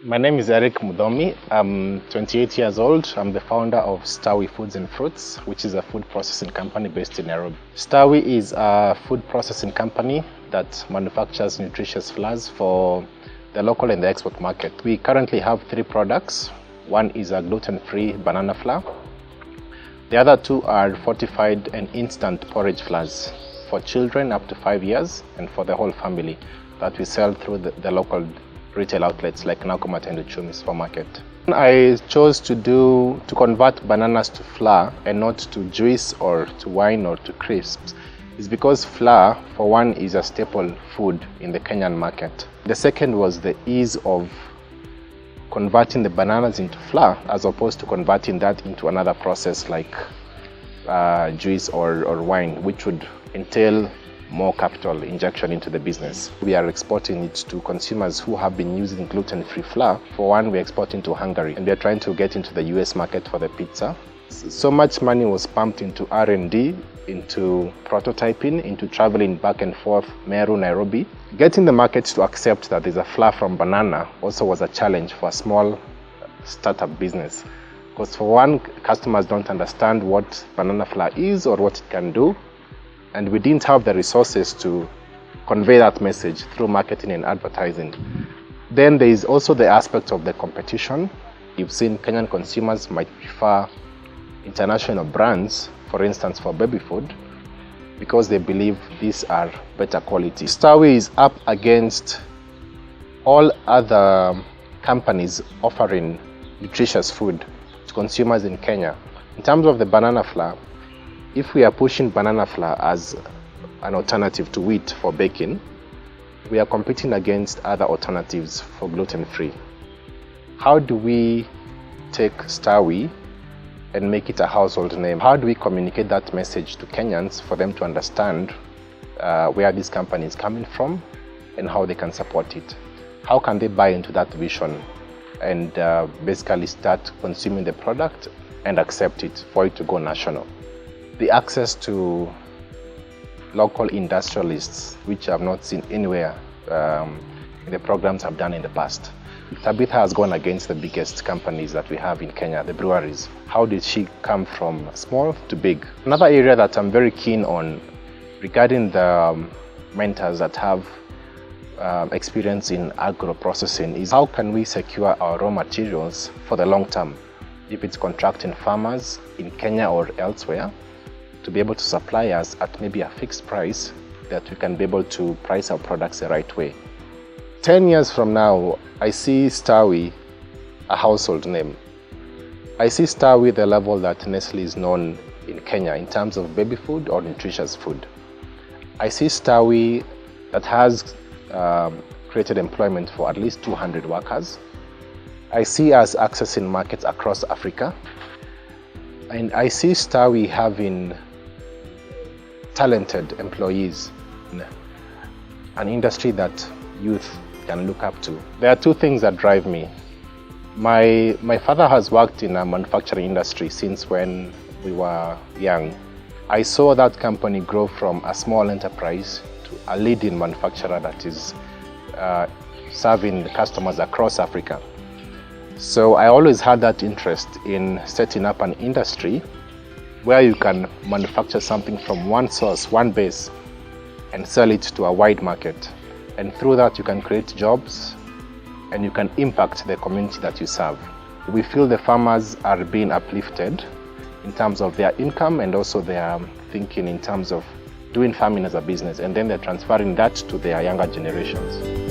My name is Eric Mudomi. I'm 28 years old. I'm the founder of Stawi Foods and Fruits, which is a food processing company based in Nairobi. Stawi is a food processing company that manufactures nutritious flours for the local and the export market. We currently have 3 products. One is a gluten-free banana flour. The other 2 are fortified and instant porridge flours for children up to 5 years and for the whole family that we sell through the local retail outlets like Nakumatt and Uchumi supermarket. I chose to convert bananas to flour and not to juice or to wine or to crisps is because flour, for one, is a staple food in the Kenyan market. The second was the ease of converting the bananas into flour as opposed to converting that into another process like juice or wine, which would entail more capital injection into the business. We are exporting it to consumers who have been using gluten-free flour. For one, we're exporting to Hungary and we are trying to get into the US market for the pizza. So much money was pumped into R&D, into prototyping, into traveling back and forth, Meru, Nairobi. Getting the market to accept that there's a flour from banana also was a challenge for a small startup business. Because for one, customers don't understand what banana flour is or what it can do. And we didn't have the resources to convey that message through marketing and advertising. Then there is also the aspect of the competition. You've seen Kenyan consumers might prefer international brands, for instance for baby food, because they believe these are better quality. Stawi is up against all other companies offering nutritious food to consumers in Kenya. In terms of the banana flour, if we are pushing banana flour as an alternative to wheat for baking, we are competing against other alternatives for gluten-free. How do we take Stawi and make it a household name? How do we communicate that message to Kenyans for them to understand where this company is coming from and how they can support it? How can they buy into that vision and basically start consuming the product and accept it for it to go national? The access to local industrialists, which I've not seen anywhere in the programs I've done in the past. Tabitha has gone against the biggest companies that we have in Kenya, the breweries. How did she come from small to big? Another area that I'm very keen on regarding the mentors that have experience in agro-processing is how can we secure our raw materials for the long term, if it's contracting farmers in Kenya or elsewhere, to be able to supply us at maybe a fixed price that we can be able to price our products the right way. 10 years from now, I see Stawi a household name. I see Stawi the level that Nestle is known in Kenya in terms of baby food or nutritious food. I see Stawi that has created employment for at least 200 workers. I see us accessing markets across Africa. And I see Stawi having talented employees in an industry that youth can look up to. There are 2 things that drive me. My father has worked in a manufacturing industry since when we were young. I saw that company grow from a small enterprise to a leading manufacturer that is serving customers across Africa. So I always had that interest in setting up an industry where you can manufacture something from one source, one base, and sell it to a wide market. And through that you can create jobs and you can impact the community that you serve. We feel the farmers are being uplifted in terms of their income and also their thinking in terms of doing farming as a business, and then they're transferring that to their younger generations.